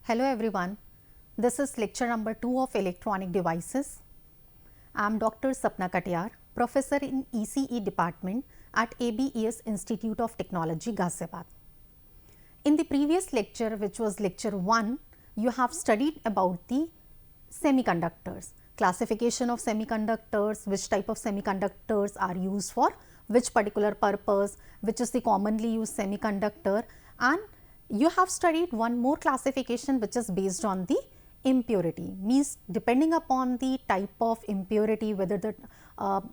Hello everyone, this is lecture number 2 of electronic devices. I am Dr. Sapna Katiyar, professor in ECE department at ABES Institute of Technology, Ghaziabad. In the previous lecture, which was lecture 1, you have studied about the semiconductors, classification of semiconductors, which type of semiconductors are used for which particular purpose, which is the commonly used semiconductor, and you have studied one more classification which is based on the impurity, means depending upon the type of impurity whether the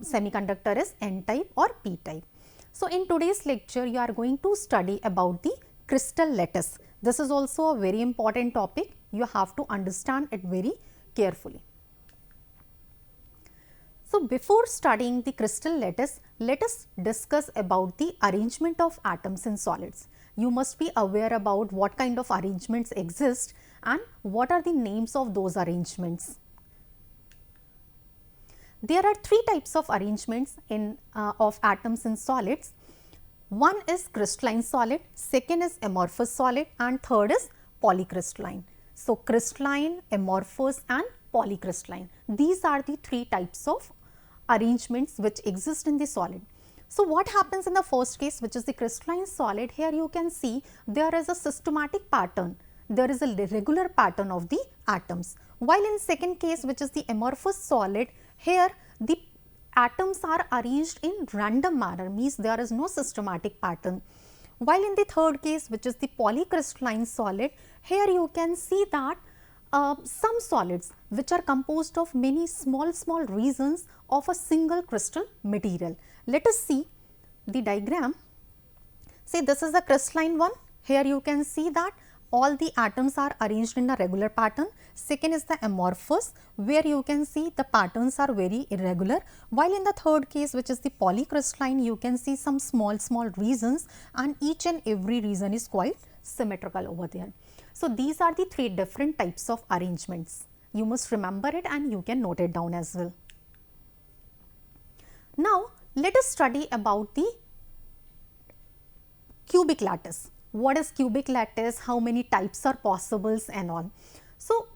semiconductor is N type or P type. So, in today's lecture you are going to study about the crystal lattice. This is also a very important topic, you have to understand it very carefully. So, before studying the crystal lattice, let us discuss about the arrangement of atoms in solids. You must be aware about what kind of arrangements exist and what are the names of those arrangements. There are three types of arrangements of atoms in solids. One is crystalline solid, second is amorphous solid, and third is polycrystalline. So, crystalline, amorphous and polycrystalline. These are the three types of arrangements which exist in the solid. So, what happens in the first case, which is the crystalline solid? Here you can see there is a systematic pattern, there is a regular pattern of the atoms. While in second case, which is the amorphous solid, here the atoms are arranged in random manner, means there is no systematic pattern. While in the third case, which is the polycrystalline solid, here you can see that some solids which are composed of many small regions of a single crystal material. Let us see the diagram. See, this is the crystalline one. Here you can see that all the atoms are arranged in a regular pattern. Second is the amorphous, where you can see the patterns are very irregular. While in the third case, which is the polycrystalline, you can see some small regions, and each and every region is quite symmetrical over there. So, these are the three different types of arrangements. You must remember it and you can note it down as well. Now, let us study about the cubic lattice. What is cubic lattice, how many types are possible and all. So,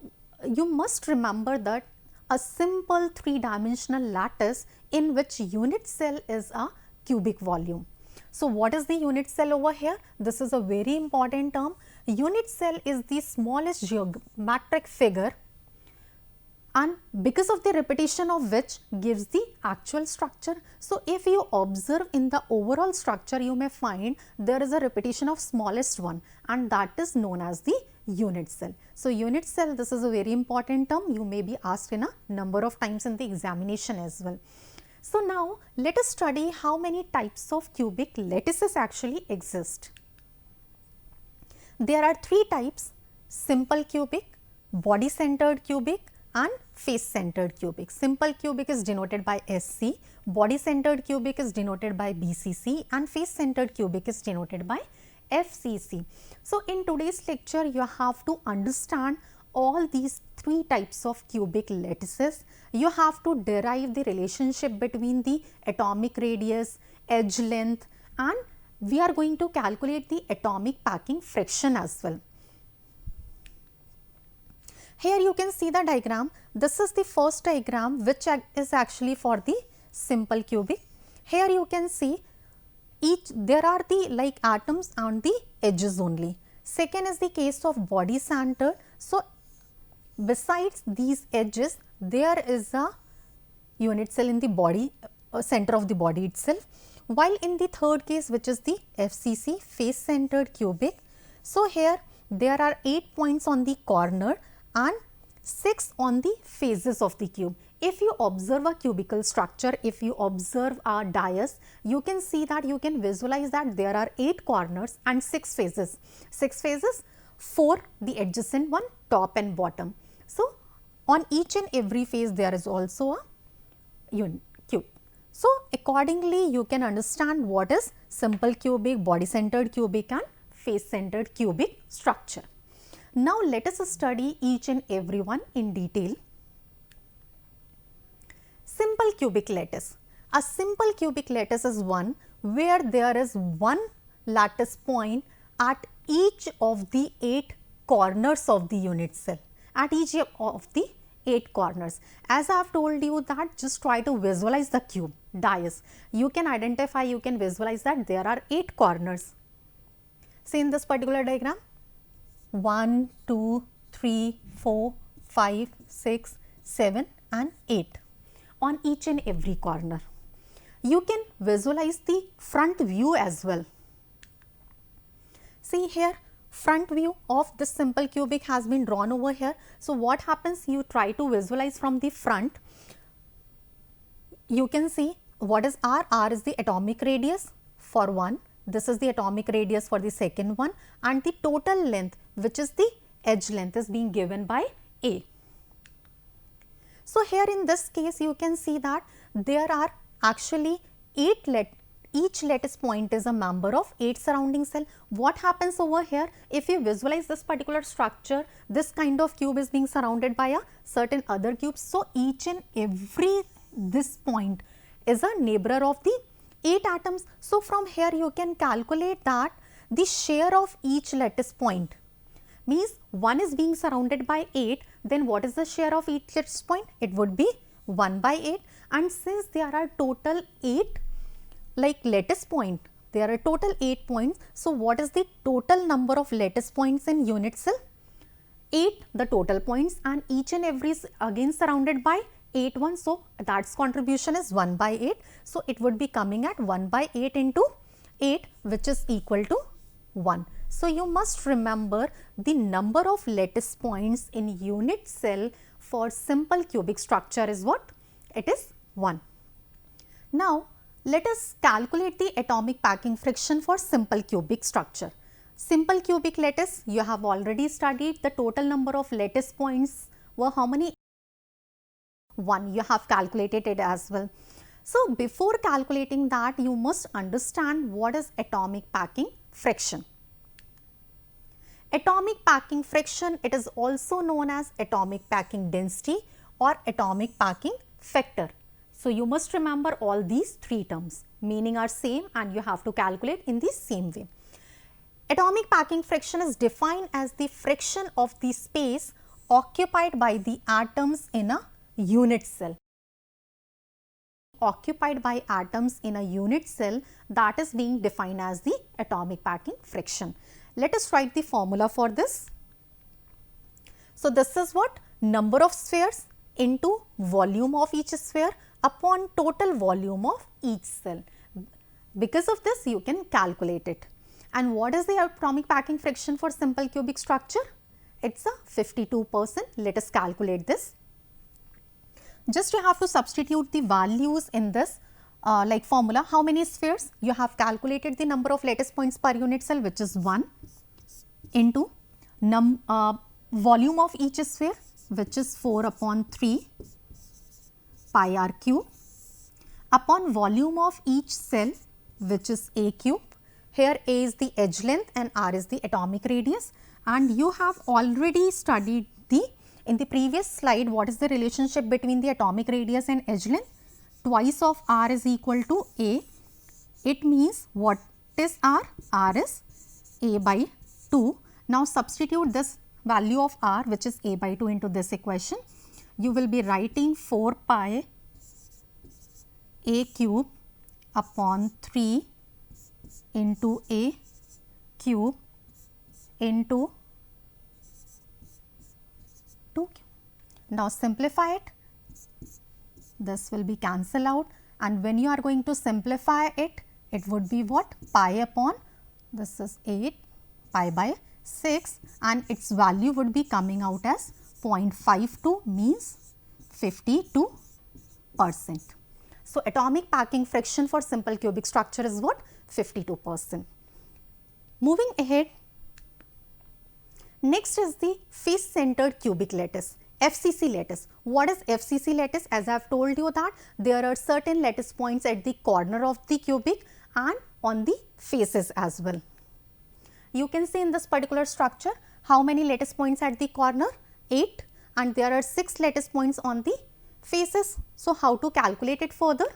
you must remember that a simple three-dimensional lattice in which unit cell is a cubic volume. So, what is the unit cell over here? This is a very important term. Unit cell is the smallest geometric figure, and because of the repetition of which gives the actual structure. So, if you observe in the overall structure, you may find there is a repetition of smallest one, and that is known as the unit cell. So, unit cell, this is a very important term, you may be asked in a number of times in the examination as well. So, now let us study how many types of cubic lattices actually exist. There are three types: simple cubic, body centered cubic and face centered cubic. Simple cubic is denoted by SC, body centered cubic is denoted by BCC, and face centered cubic is denoted by FCC. So, in today's lecture you have to understand all these three types of cubic lattices. You have to derive the relationship between the atomic radius, edge length, and we are going to calculate the atomic packing fraction as well. Here you can see the diagram. This is the first diagram which is actually for the simple cubic. Here you can see there are the atoms on the edges only. Second is the case of body centered. So, besides these edges, there is a unit cell in the body, center of the body itself. While in the third case, which is the FCC, face centered cubic, so here there are 8 points on the corner and 6 on the faces of the cube. If you observe a cubical structure, if you observe a dais, you can see that, you can visualize that there are 8 corners and 6 faces. 6 faces, 4 the adjacent one, top and bottom. So, on each and every face there is also a cube. So, accordingly you can understand what is simple cubic, body centered cubic and face centered cubic structure. Now, let us study each and every one in detail. Simple cubic lattice. A simple cubic lattice is one where there is one lattice point at each of the 8 corners of the unit cell, at each of the 8 corners. As I have told you that just try to visualize the cube, dais. You can identify, you can visualize that there are 8 corners. See in this particular diagram, 1, 2, 3, 4, 5, 6, 7 and 8 on each and every corner. You can visualize the front view as well. See here, front view of this simple cubic has been drawn over here. So what happens, you try to visualize from the front. You can see what is R. R is the atomic radius for one. This is the atomic radius for the second one, and the total length, which is the edge length, is being given by A. So here in this case, you can see that there are actually 8 each lattice point is a member of 8 surrounding cell. What happens over here, if you visualize this particular structure, this kind of cube is being surrounded by a certain other cubes. So each and every this point is a neighbor of the 8 atoms. So from here you can calculate that the share of each lattice point means 1 is being surrounded by 8, then what is the share of each lattice point? It would be 1 by 8, and since there are total 8 like lattice point, there are total 8 points. So what is the total number of lattice points in unit cell? 8 the total points, and each and every is again surrounded by 8 ones. So that's contribution is 1 by 8. So it would be coming at 1 by 8 into 8, which is equal to 1. So you must remember the number of lattice points in unit cell for simple cubic structure is what? It is 1. Now let us calculate the atomic packing friction for simple cubic structure. Simple cubic lattice, you have already studied. The total number of lattice points were how many? 1. You have calculated it as well. So before calculating that, you must understand what is atomic packing friction. Atomic packing friction, it is also known as atomic packing density or atomic packing factor. So you must remember all these 3 terms, meaning are same, and you have to calculate in the same way. Atomic packing friction is defined as the friction of the space occupied by the atoms in a unit cell. Occupied by atoms in a unit cell, that is being defined as the atomic packing friction. Let us write the formula for this. So this is what? Number of spheres into volume of each sphere upon total volume of each cell. Because of this, you can calculate it. And what is the atomic packing friction for simple cubic structure? It's a 52%. Let us calculate this. Just you have to substitute the values in this like formula. How many spheres? You have calculated the number of lattice points per unit cell, which is 1, into volume of each sphere, which is 4 upon 3 pi r cube, upon volume of each cell, which is a cube. Here A is the edge length and R is the atomic radius, and you have already studied in the previous slide what is the relationship between the atomic radius and edge length. Twice of R is equal to A. It means what is R? R is A by 2. Now substitute this value of R, which is A by 2, into this equation. You will be writing 4 pi A cube upon 3 into A cube into 2. Now simplify it. This will be cancelled out, and when you are going to simplify it, it would be what? Pi upon, this is 8 pi by 6, and its value would be coming out as 0.52, means 52%. So atomic packing friction for simple cubic structure is what? 52%. Moving ahead, next is the face centered cubic lattice, FCC lattice. What is FCC lattice? As I have told you that there are certain lattice points at the corner of the cubic and on the faces as well. You can see in this particular structure how many lattice points at the corner? 8, and there are 6 lattice points on the faces. So how to calculate it further?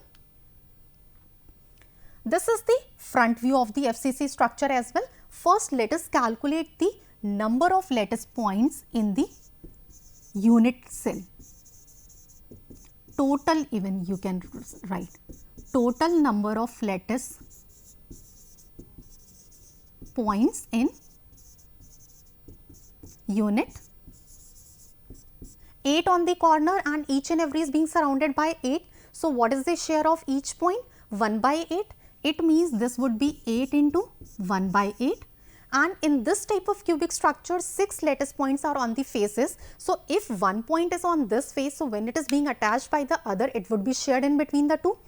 This is the front view of the FCC structure as well. First, let us calculate the number of lattice points in the unit cell. Total, even you can write total number of lattice points in unit. 8 on the corner and each and every is being surrounded by 8. So, what is the share of each point? 1 by 8. It means this would be 8 into 1 by 8. And in this type of cubic structure, 6 lattice points are on the faces. So, if one point is on this face, so when it is being attached by the other, it would be shared in between the two.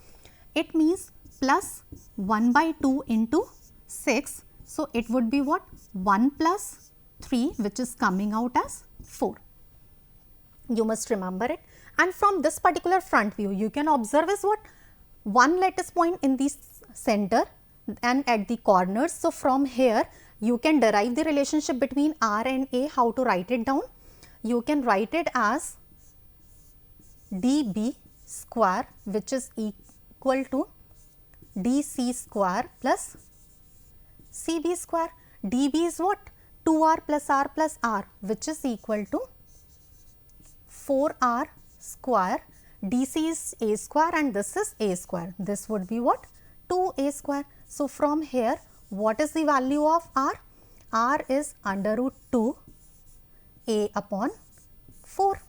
It means plus 1 by 2 into 6. So, it would be what? 1 plus 3, which is coming out as 4. You must remember it. And from this particular front view, you can observe is what? One lattice point in the center and at the corners. So, from here, you can derive the relationship between R and A. How to write it down? You can write it as dB square, which is equal to dC square plus CB square. dB is what? 2R plus R, which is equal to 4R square. DC is A square and this is A square. This would be what? 2A square. So, from here, what is the value of R? R is under root 2 A upon 4.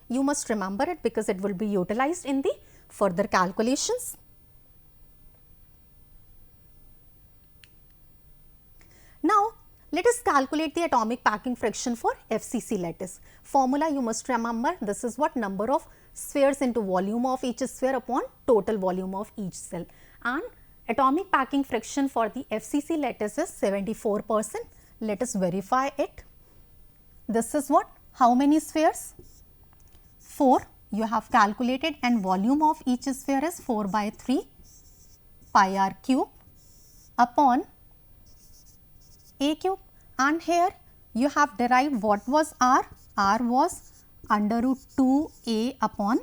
You must remember it because it will be utilized in the further calculations. Now, let us calculate the atomic packing fraction for FCC lattice. Formula you must remember, this is what? Number of spheres into volume of each sphere upon total volume of each cell. And atomic packing fraction for the FCC lattice is 74%. Let us verify it. This is what? How many spheres? 4 you have calculated, and volume of each sphere is 4 by 3 pi r cube upon A cube. And here you have derived what was R? R was under root 2 A upon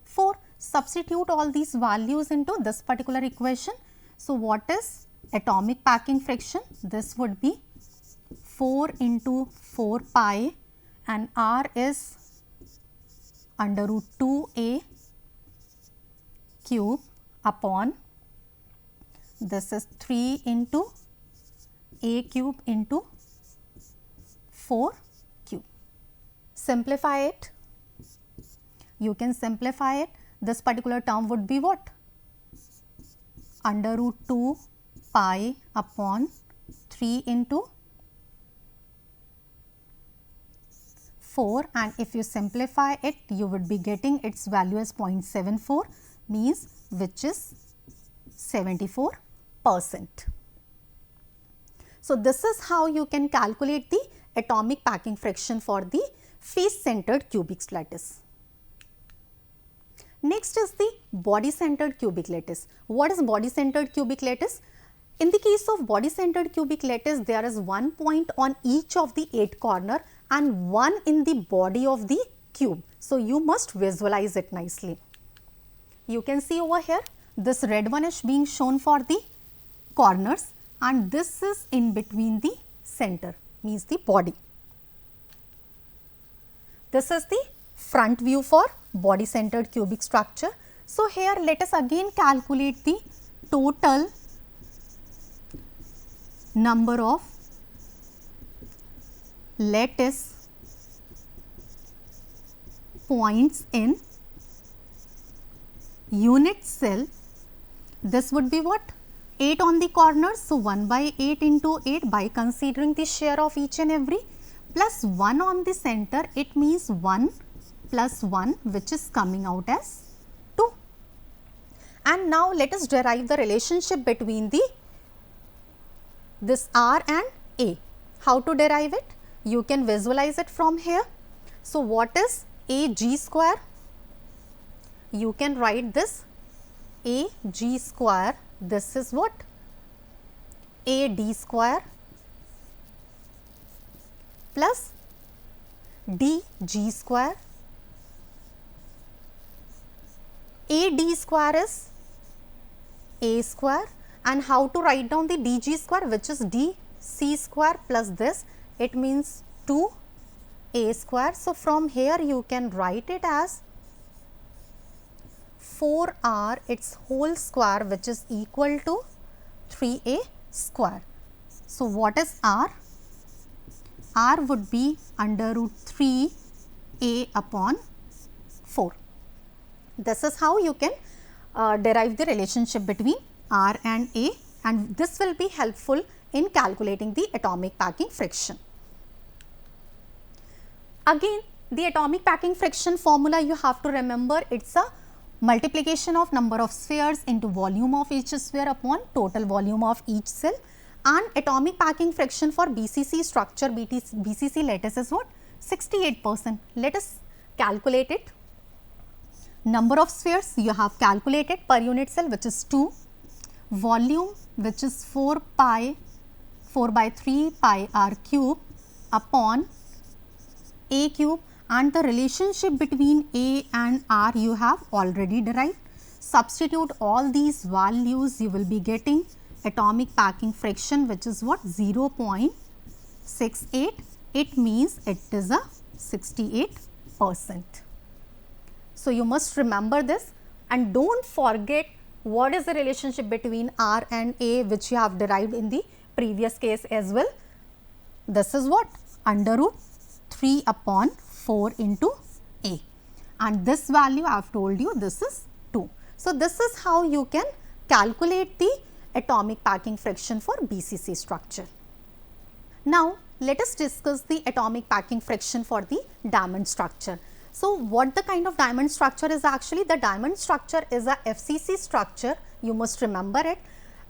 4. Substitute all these values into this particular equation. So, what is atomic packing fraction? This would be 4 into 4 pi, and R is under root 2 A cube upon, this is 3 into A cube into 4 cube. Simplify it. You can simplify it. This particular term would be what? Under root 2 pi upon 3 into 4, and if you simplify it, you would be getting its value as 0.74, means which is 74%. So, this is how you can calculate the atomic packing fraction for the face centered cubic lattice. Next is the body centered cubic lattice. What is body centered cubic lattice? In the case of body centered cubic lattice, there is one point on each of the 8 corner and one in the body of the cube. So, you must visualize it nicely. You can see over here, this red one is being shown for the corners and this is in between the center, means the body. This is the front view for body centered cubic structure. So, here let us again calculate the total number of lattice points in unit cell. This would be what? 8 on the corners. So, 1 by 8 into 8 by considering the share of each and every, plus 1 on the center. It means 1 plus 1, which is coming out as 2. And now, let us derive the relationship between this R and A. How to derive it? You can visualize it from here. So, what is AG square? You can write this AG square. This is what? AD square plus DG square. AD square is A square, and how to write down the DG square, which is DC square plus this it means 2a square. So, from here you can write it as 4r its whole square, which is equal to 3a square. So, what is r? R would be under root 3a upon 4. This is how you can derive the relationship between R and A, and this will be helpful in calculating the atomic packing friction. Again, the atomic packing friction formula you have to remember, it's a multiplication of number of spheres into volume of each sphere upon total volume of each cell, and atomic packing friction for BCC structure, BCC lattice is what? 68%. Let us calculate it. Number of spheres you have calculated per unit cell, which is 2, volume which is 4 by 3 pi r cube upon a cube, and the relationship between A and R you have already derived. Substitute all these values, you will be getting atomic packing friction, which is what? 0.68. It means it is a 68%. So, you must remember this, and don't forget what is the relationship between R and A, which you have derived in the previous case as well. This is what? Under root 3 upon 4 into A, and this value I have told you, this is 2. So, this is how you can calculate the atomic packing friction for BCC structure. Now, let us discuss the atomic packing friction for the diamond structure. So, what the kind of diamond structure is actually? The diamond structure is a FCC structure, you must remember it,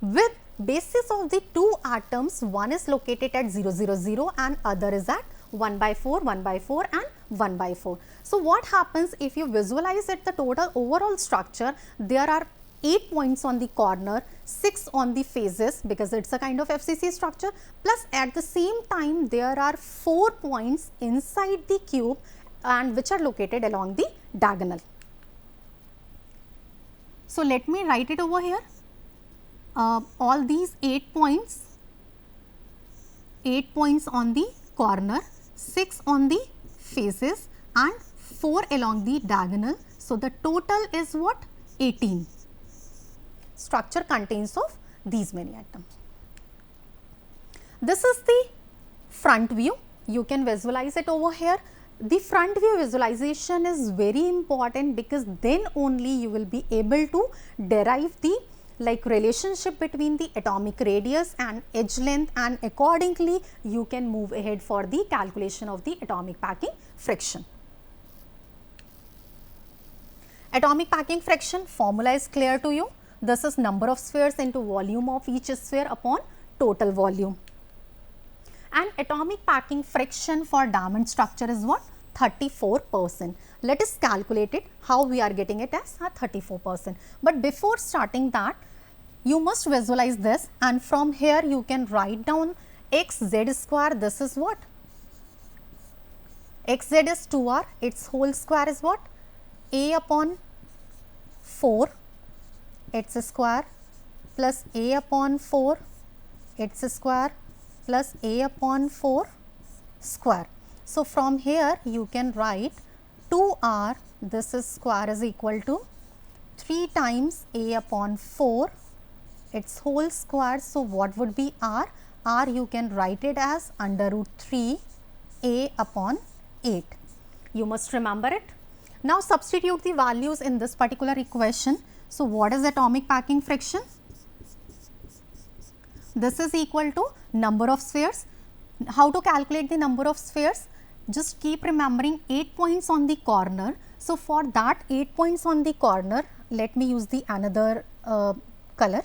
with basis of the two atoms, one is located at 0, 0, 0 and other is at 1 by 4, 1 by 4 and 1 by 4. So, what happens if you visualize it, the total overall structure, there are 8 points on the corner, 6 on the faces, because it is a kind of FCC structure, plus at the same time there are 4 points inside the cube and which are located along the diagonal. So, let me write it over here. All these 8 points on the corner, 6 on the faces and 4 along the diagonal. So, the total is what? 18. Structure contains of these many atoms. This is the front view. You can visualize it over here. The front view visualization is very important, because then only you will be able to derive the relationship between the atomic radius and edge length, and accordingly you can move ahead for the calculation of the atomic packing friction. Atomic packing friction formula is clear to you. This is number of spheres into volume of each sphere upon total volume. And atomic packing friction for diamond structure is what? 34%. Let us calculate it, how we are getting it as 34%. But before starting that, you must visualize this, and from here you can write down xz square. This is what? Xz is 2r, its whole square is what? A upon 4 its square plus A upon 4 its square plus A upon 4 square. So, from here you can write 2r, this is square is equal to 3 times A upon 4 its whole square. So, what would be r? R you can write it as under root 3 A upon 8. You must remember it. Now, substitute the values in this particular equation. So, what is atomic packing friction? This is equal to number of spheres. How to calculate the number of spheres? Just keep remembering 8 points on the corner. So, for that 8 points on the corner, let me use the another color.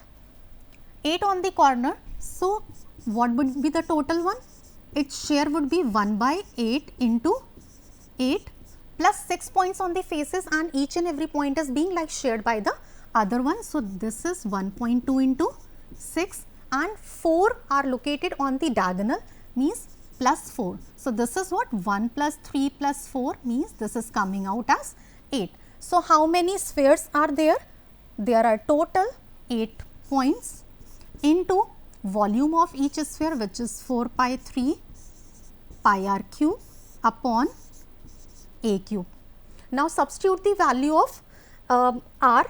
8 on the corner. So, what would be the total one? Its share would be 1 by 8 into 8 plus 6 points on the faces, and each and every point is being shared by the other one. So, this is 1.2 into 6 and 4 are located on the diagonal, means plus 4. So, this is what? 1 plus 3 plus 4 means this is coming out as 8. So, how many spheres are there? There are total 8 points into volume of each sphere, which is 4 pi 3 pi r cube upon a cube. Now substitute the value of r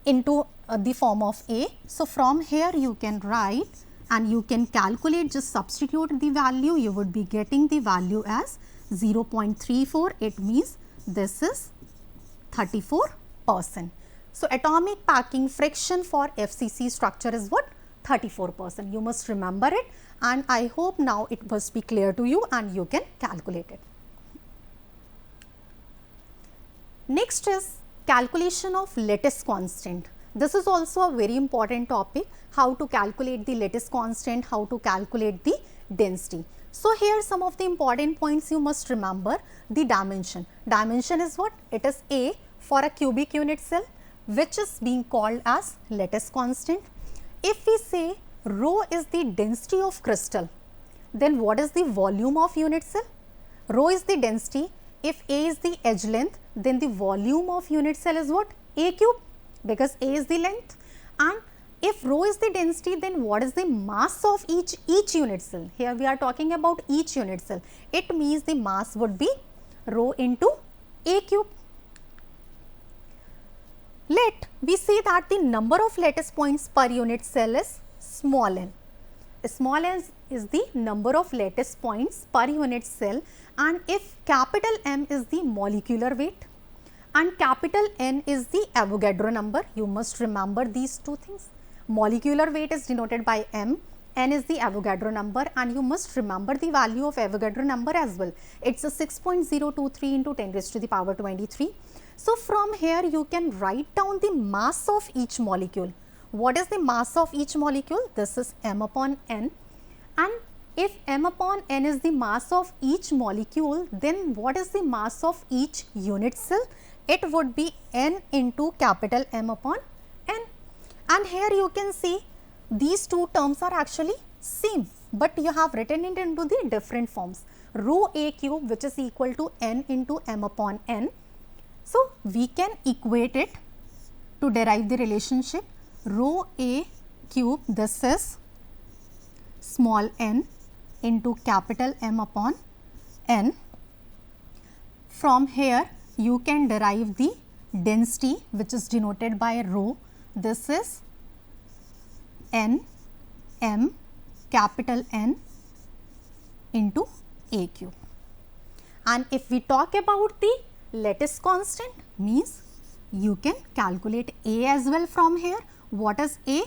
into the form of a. So from here you can write and you can calculate, just substitute the value, you would be getting the value as 0.34. It means this is 34%. So atomic packing fraction for FCC structure is what? 34%. You must remember it, and I hope now it must be clear to you and you can calculate it. Next is calculation of lattice constant. This is also a very important topic, how to calculate the lattice constant, how to calculate the density. So here some of the important points you must remember. The dimension. Dimension is what? It is A for a cubic unit cell, which is being called as lattice constant. If we say rho is the density of crystal, then what is the volume of unit cell? Rho is the density. If A is the edge length, then the volume of unit cell is what? A cube, because A is the length. And if rho is the density, then what is the mass of each unit cell? Here we are talking about each unit cell. It means the mass would be rho into A cube. Let we say that the number of lattice points per unit cell is small n. Small n is the number of lattice points per unit cell, and if capital M is the molecular weight and capital N is the Avogadro number, you must remember these two things. Molecular weight is denoted by M, N is the Avogadro number, and you must remember the value of Avogadro number as well. It's a 6.023 into 10 raised to the power 23. So from here you can write down the mass of each molecule. What is the mass of each molecule? This is M upon N, and if M upon N is the mass of each molecule, then what is the mass of each unit cell? It would be N into capital M upon N. And here you can see these two terms are actually same, but you have written it into the different forms. Rho A cube, which is equal to N into M upon N. So we can equate it to derive the relationship. Rho A cube, this is small n into capital M upon N. From here you can derive the density, which is denoted by rho. This is N M capital N into A cube. And if we talk about the lattice constant, means you can calculate A as well from here. What is A?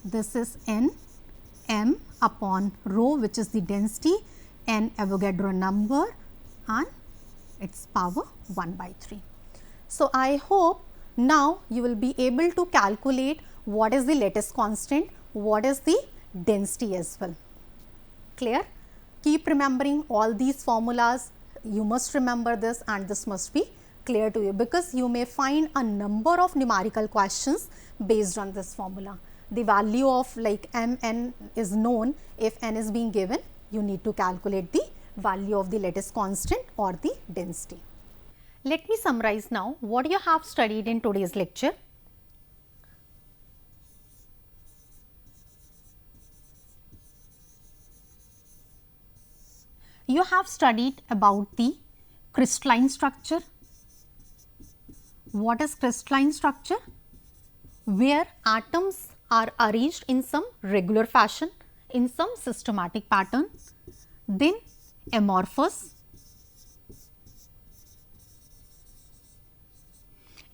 This is N M upon rho, which is the density, N Avogadro number, and its power 1/3. So I hope now you will be able to calculate what is the lattice constant, what is the density as well. Clear? Keep remembering all these formulas. You must remember this, and this must be clear to you, because you may find a number of numerical questions based on this formula. The value of like Mn is known. If n is being given, you need to calculate the value of the lattice constant or the density. Let me summarize now what you have studied in today's lecture. You have studied about the crystalline structure. What is crystalline structure? Where atoms are arranged in some regular fashion, in some systematic pattern. Then amorphous.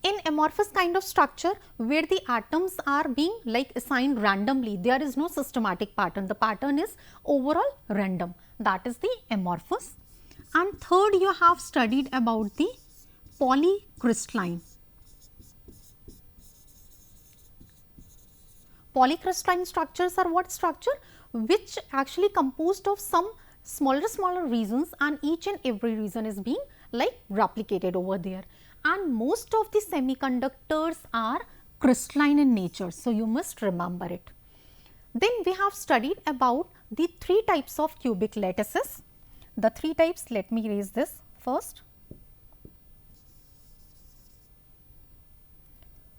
In amorphous kind of structure, where the atoms are being like assigned randomly, there is no systematic pattern, the pattern is overall random, that is the amorphous. And third, you have studied about the polycrystalline. Polycrystalline structures are what structure? Which actually composed of some smaller regions, and each and every region is being like replicated over there. And most of the semiconductors are crystalline in nature, so you must remember it. Then we have studied about the three types of cubic lattices. The three types, let me erase this first.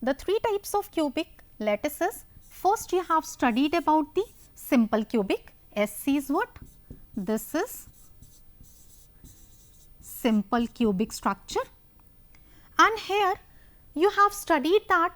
The three types of cubic lattices. First, you have studied about the simple cubic. SC is what? This is simple cubic structure. And here you have studied that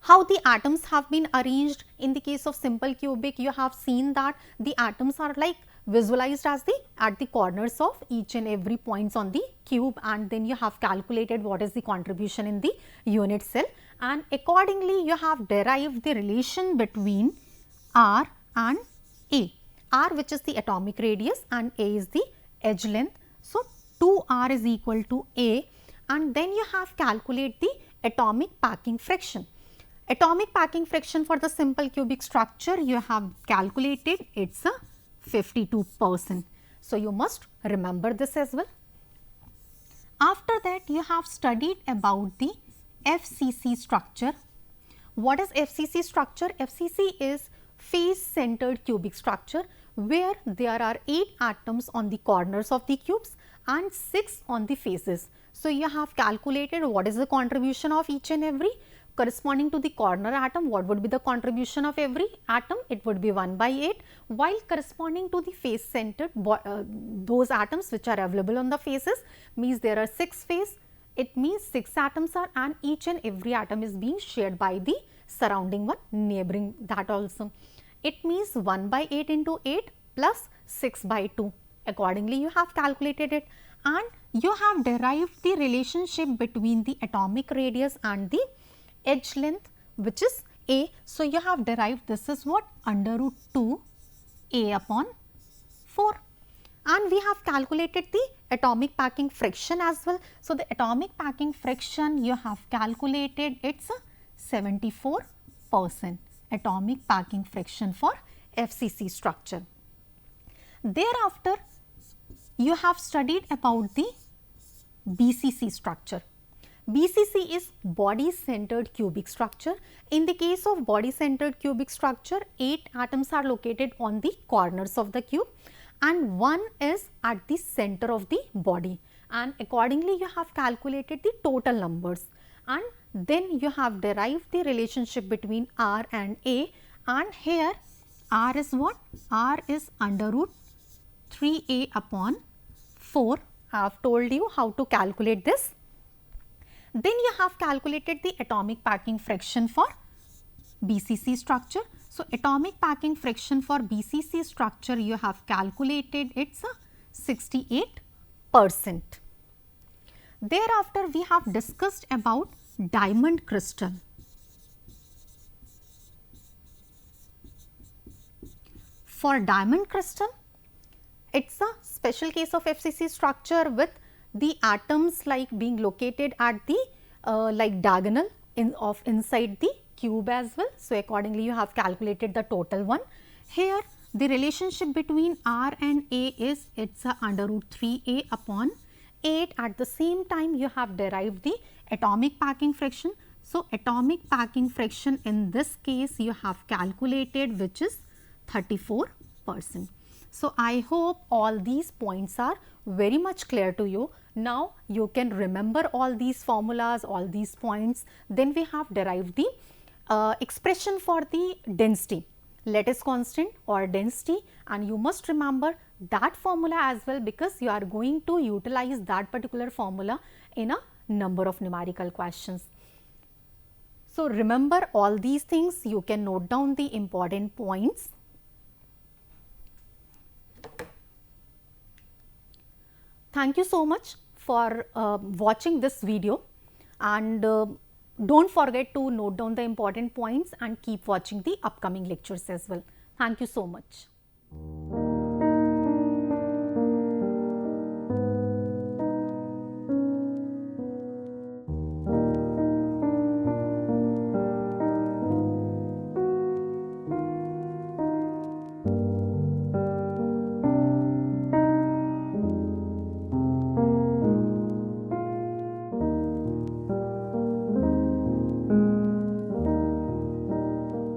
how the atoms have been arranged. In the case of simple cubic, you have seen that the atoms are like visualized as at the corners of each and every points on the cube, and then you have calculated what is the contribution in the unit cell, and accordingly you have derived the relation between R and A. R, which is the atomic radius, and A is the edge length. So, 2R is equal to A, and then you have calculate the atomic packing fraction. Atomic packing fraction for the simple cubic structure you have calculated, it's a 52%. So, you must remember this as well. After that, you have studied about the FCC structure. What is FCC structure? FCC is face centered cubic structure, where there are 8 atoms on the corners of the cubes and 6 on the faces. So, you have calculated what is the contribution of each and every. Corresponding to the corner atom, what would be the contribution of every atom? It would be 1 by 8, while corresponding to the face centered, those atoms which are available on the faces, means there are 6 faces. It means 6 atoms are, and each and every atom is being shared by the surrounding one, neighboring that also. It means 1 by 8 into 8 plus 6 by 2. Accordingly, you have calculated it, and you have derived the relationship between the atomic radius and the edge length, which is A. So, you have derived this is what? Under root 2 A upon 4, and we have calculated the atomic packing fraction as well. So, the atomic packing fraction you have calculated, it's a 74% atomic packing fraction for FCC structure. Thereafter, you have studied about the BCC structure. BCC is body centered cubic structure. In the case of body centered cubic structure, 8 atoms are located on the corners of the cube and 1 is at the center of the body, and accordingly you have calculated the total numbers, and then you have derived the relationship between R and A, and here R is what? R is under root 3A upon 4. I have told you how to calculate this. Then you have calculated the atomic packing fraction for BCC structure. So, atomic packing fraction for BCC structure you have calculated, it's a 68%. Thereafter, we have discussed about diamond crystal. For diamond crystal, it's a special case of FCC structure with the atoms like being located at the like diagonal inside the cube as well. So, accordingly you have calculated the total one. Here the relationship between R and A is it's a under root 3A upon 8. At the same time you have derived the atomic packing fraction. So, atomic packing fraction in this case you have calculated, which is 34%. So, I hope all these points are very much clear to you. Now, you can remember all these formulas, all these points. Then we have derived the expression for the density, lattice constant or density, and you must remember that formula as well, because you are going to utilize that particular formula in a number of numerical questions. So, remember all these things, you can note down the important points. Thank you so much for watching this video, and don't forget to note down the important points and keep watching the upcoming lectures as well. Thank you so much.